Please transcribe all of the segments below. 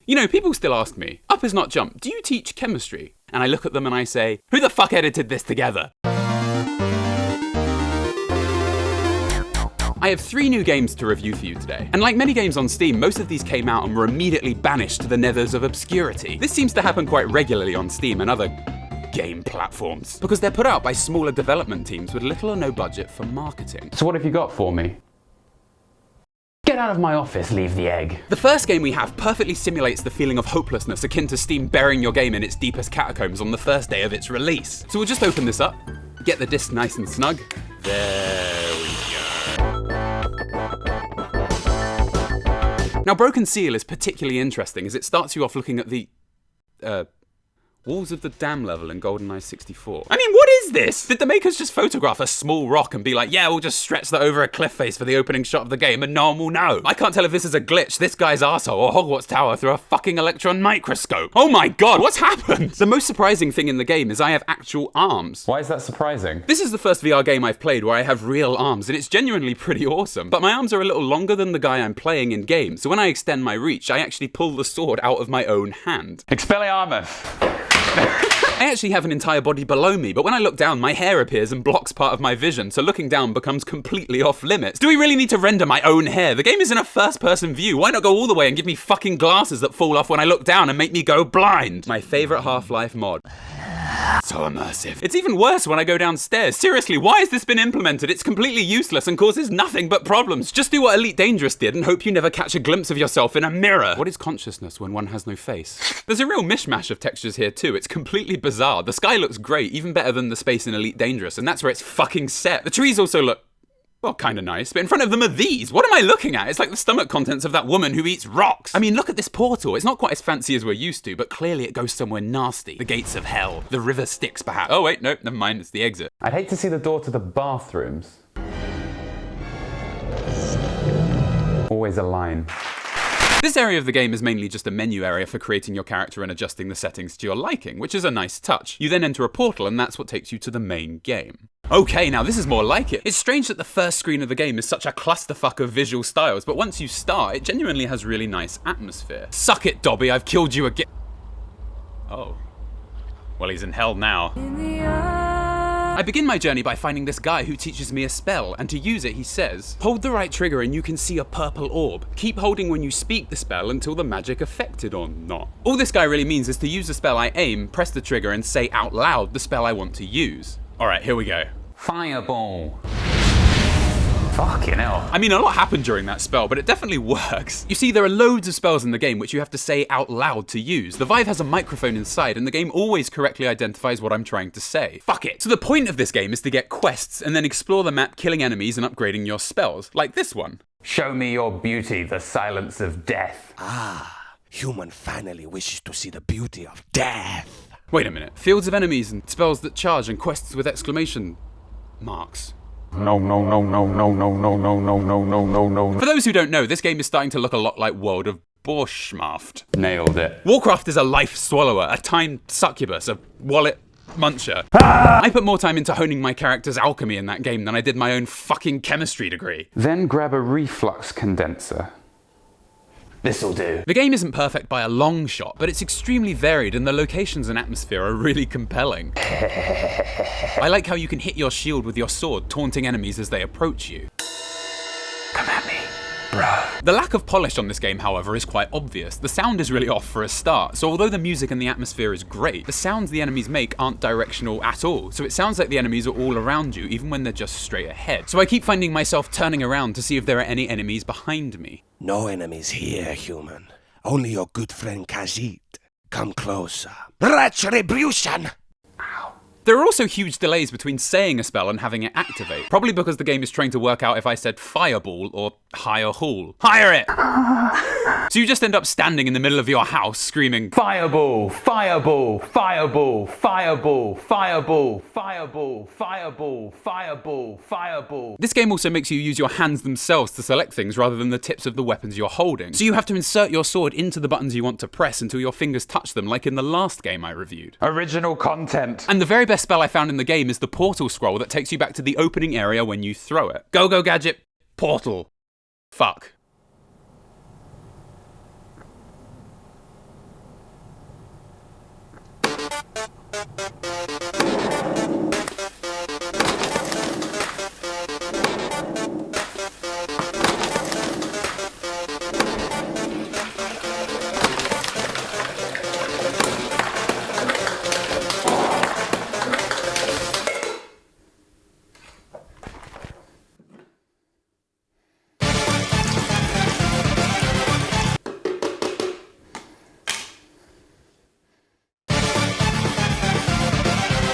You know, people still ask me, UpIsNotJump, do you teach chemistry? And I look at them and I say, who the fuck edited this together? I have 3 new games to review for you today. And like many games on Steam, most of these came out and were immediately banished to the nethers of obscurity. This seems to happen quite regularly on Steam and other game platforms, because they're put out by smaller development teams with little or no budget for marketing. So what have you got for me? Get out of my office, leave the egg. The first game we have perfectly simulates the feeling of hopelessness akin to Steam burying your game in its deepest catacombs on the first day of its release. So we'll just open this up, get the disc nice and snug. There we go. Now Broken Seal is particularly interesting as it starts you off looking at the, Walls of the Dam level in GoldenEye 64. I mean, what is this? Did the makers just photograph a small rock and be like, yeah, we'll just stretch that over a cliff face for the opening shot of the game and no one will know? I can't tell if this is a glitch, this guy's arsehole, or Hogwarts Tower through a fucking electron microscope. Oh my god, what's happened? The most surprising thing in the game is I have actual arms. Why is that surprising? This is the first VR game I've played where I have real arms, and it's genuinely pretty awesome. But my arms are a little longer than the guy I'm playing in game, so when I extend my reach, I actually pull the sword out of my own hand. Expelliarmus! I actually have an entire body below me, but when I look down, my hair appears and blocks part of my vision, so looking down becomes completely off limits. Do we really need to render my own hair? The game is in a first-person view. Why not go all the way and give me fucking glasses that fall off when I look down and make me go blind? My favourite Half-Life mod. So immersive. It's even worse when I go downstairs. Seriously, why has this been implemented? It's completely useless and causes nothing but problems. Just do what Elite Dangerous did and hope you never catch a glimpse of yourself in a mirror. What is consciousness when one has no face? There's a real mishmash of textures here too. It's completely bizarre. The sky looks great, even better than the space in Elite Dangerous, and that's where it's fucking set. The trees also look, well, kind of nice, but in front of them are these. What am I looking at? It's like the stomach contents of that woman who eats rocks. I mean, look at this portal. It's not quite as fancy as we're used to, but clearly it goes somewhere nasty. The gates of hell. The river Styx, perhaps. Oh, wait, no, never mind. It's the exit. I'd hate to see the door to the bathrooms. Always a line. This area of the game is mainly just a menu area for creating your character and adjusting the settings to your liking, which is a nice touch. You then enter a portal and that's what takes you to the main game. Okay, now this is more like it. It's strange that the first screen of the game is such a clusterfuck of visual styles, but once you start, it genuinely has really nice atmosphere. Suck it, Dobby, I've killed you again. Oh. Well, he's in hell now. I begin my journey by finding this guy who teaches me a spell, and to use it he says, hold the right trigger and you can see a purple orb. Keep holding when you speak the spell until the magic affected or not. All this guy really means is to use the spell I aim, press the trigger and say out loud the spell I want to use. Alright, here we go. Fireball. Fucking hell. I mean, a lot happened during that spell, but it definitely works. You see, there are loads of spells in the game which you have to say out loud to use. The Vive has a microphone inside, and the game always correctly identifies what I'm trying to say. Fuck it. So the point of this game is to get quests, and then explore the map killing enemies and upgrading your spells, like this one. Show me your beauty, the silence of death. Ah, human finally wishes to see the beauty of death. Wait a minute. Fields of enemies and spells that charge and quests with exclamation marks. No. For those who don't know, this game is starting to look a lot like World of Bushcraft. Nailed it. Warcraft is a life swallower, a time succubus, a wallet muncher. I put more time into honing my character's alchemy in that game than I did my own fucking chemistry degree. Then grab a reflux condenser. This'll do. The game isn't perfect by a long shot, but it's extremely varied and the locations and atmosphere are really compelling. I like how you can hit your shield with your sword, taunting enemies as they approach you. Come at me, bruh. The lack of polish on this game, however, is quite obvious. The sound is really off for a start, so although the music and the atmosphere is great, the sounds the enemies make aren't directional at all, so it sounds like the enemies are all around you, even when they're just straight ahead. So I keep finding myself turning around to see if there are any enemies behind me. No enemies here, human. Only your good friend Khajiit. Come closer. Retribution! There are also huge delays between saying a spell and having it activate, probably because the game is trying to work out if I said fireball or hire hall. Hire it! So you just end up standing in the middle of your house screaming, fireball, fireball, fireball, fireball, fireball, fireball, fireball, fireball, fireball. This game also makes you use your hands themselves to select things rather than the tips of the weapons you're holding. So you have to insert your sword into the buttons you want to press until your fingers touch them, like in the last game I reviewed. Original content. And the very best spell I found in the game is the portal scroll that takes you back to the opening area when you throw it. Go gadget, portal. Fuck.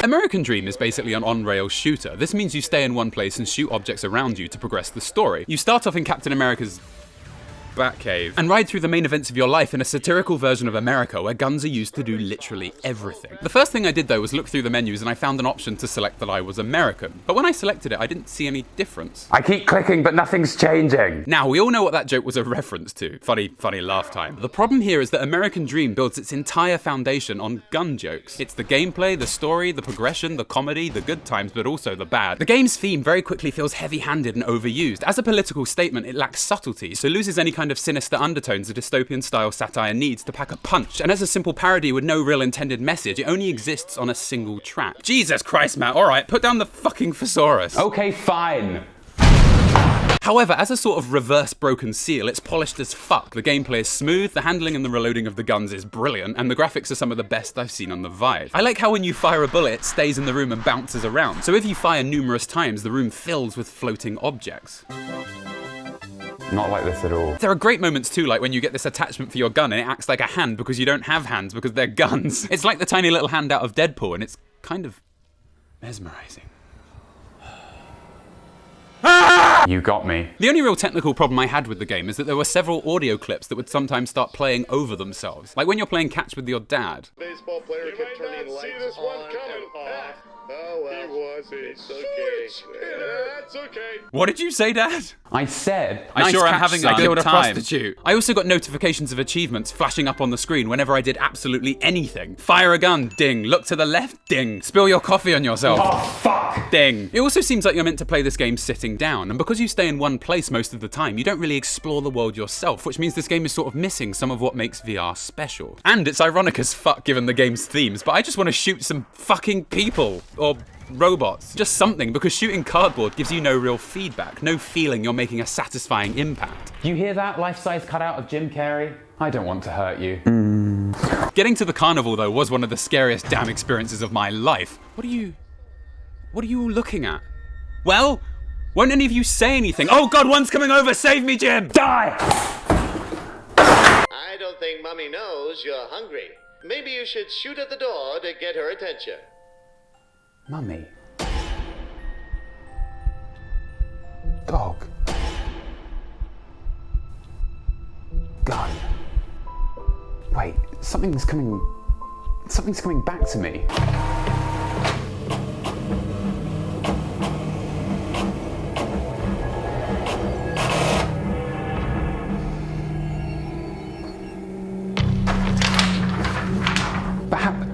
Amercian Dream is basically an on-rails shooter. This means you stay in one place and shoot objects around you to progress the story. You start off in Captain America's Batcave and ride through the main events of your life in a satirical version of America where guns are used to do literally everything. The first thing I did though was look through the menus and I found an option to select that I was American. But when I selected it, I didn't see any difference. I keep clicking, but nothing's changing. Now, we all know what that joke was a reference to. Funny laugh time. The problem here is that Amercian Dream builds its entire foundation on gun jokes. It's the gameplay, the story, the progression, the comedy, the good times, but also the bad. The game's theme very quickly feels heavy-handed and overused. As a political statement, it lacks subtlety, so loses any kind of sinister undertones a dystopian-style satire needs to pack a punch. And as a simple parody with no real intended message, it only exists on a single track. Jesus Christ, Matt, alright, put down the fucking thesaurus. Okay, fine. However, as a sort of reverse broken seal, it's polished as fuck. The gameplay is smooth, the handling and the reloading of the guns is brilliant, and the graphics are some of the best I've seen on the Vive. I like how when you fire a bullet, it stays in the room and bounces around. So if you fire numerous times, the room fills with floating objects. Not like this at all. There are great moments too, like when you get this attachment for your gun and it acts like a hand because you don't have hands because they're guns. It's like the tiny little hand out of Deadpool and it's kind of mesmerizing. You got me. The only real technical problem I had with the game is that there were several audio clips that would sometimes start playing over themselves. Like when you're playing catch with your dad. Baseball player kept turning lights on and off. Oh well, he was. It's okay. That's okay. What did you say, Dad? I said, I sure am having a good time. Prostitute. I also got notifications of achievements flashing up on the screen whenever I did absolutely anything. Fire a gun, ding. Look to the left, ding. Spill your coffee on yourself. Oh, fuck. Ding. It also seems like you're meant to play this game sitting down, and because you stay in one place most of the time, you don't really explore the world yourself, which means this game is sort of missing some of what makes VR special. And it's ironic as fuck given the game's themes, but I just want to shoot some fucking people. Or robots. Just something, because shooting cardboard gives you no real feedback, no feeling you're making a satisfying impact. You hear that, life-size cutout of Jim Carrey? I don't want to hurt you. Getting to the carnival, though, was one of the scariest damn experiences of my life. What are you all looking at? Well, won't any of you say anything? Oh God, one's coming over! Save me, Jim! Die! I don't think Mummy knows you're hungry. Maybe you should shoot at the door to get her attention. Mummy. Dog. Gun. Wait, something's coming back to me.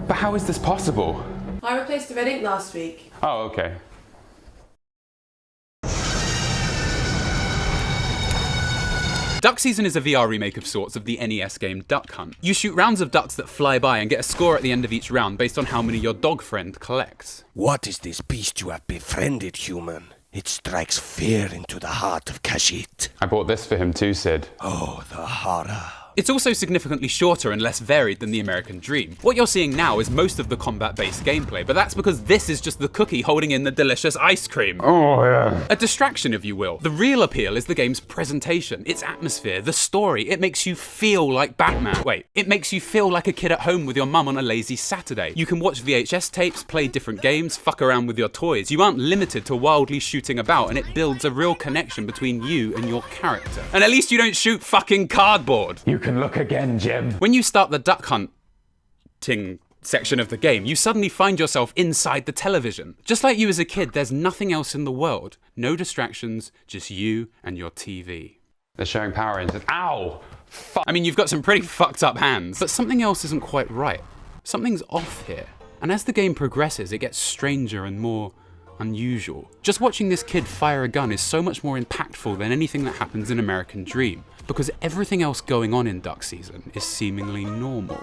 But how is this possible? I replaced the red ink last week. Oh, okay. Duck Season is a VR remake of sorts of the NES game Duck Hunt. You shoot rounds of ducks that fly by and get a score at the end of each round based on how many your dog friend collects. What is this beast you have befriended, human? It strikes fear into the heart of Khajiit. I bought this for him too, Sid. Oh, the horror. It's also significantly shorter and less varied than the Amercian Dream. What you're seeing now is most of the combat-based gameplay, but that's because this is just the cookie holding in the delicious ice cream. Oh, yeah. A distraction, if you will. The real appeal is the game's presentation, its atmosphere, the story. It makes you feel like Batman. Wait, it makes you feel like a kid at home with your mum on a lazy Saturday. You can watch VHS tapes, play different games, fuck around with your toys. You aren't limited to wildly shooting about, and it builds a real connection between you and your character. And at least you don't shoot fucking cardboard. You can look again, Jim. When you start the duck hunting section of the game, you suddenly find yourself inside the television. Just like you as a kid, there's nothing else in the world. No distractions, just you and your TV. They're showing Power Rangers. Ow! Fuck. I mean, you've got some pretty fucked up hands, but something else isn't quite right. Something's off here. And as the game progresses, it gets stranger and more unusual. Just watching this kid fire a gun is so much more impactful than anything that happens in Amercian Dream, because everything else going on in Duck Season is seemingly normal.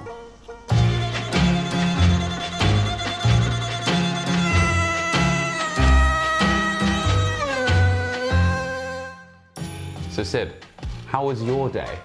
So Sib, how was your day?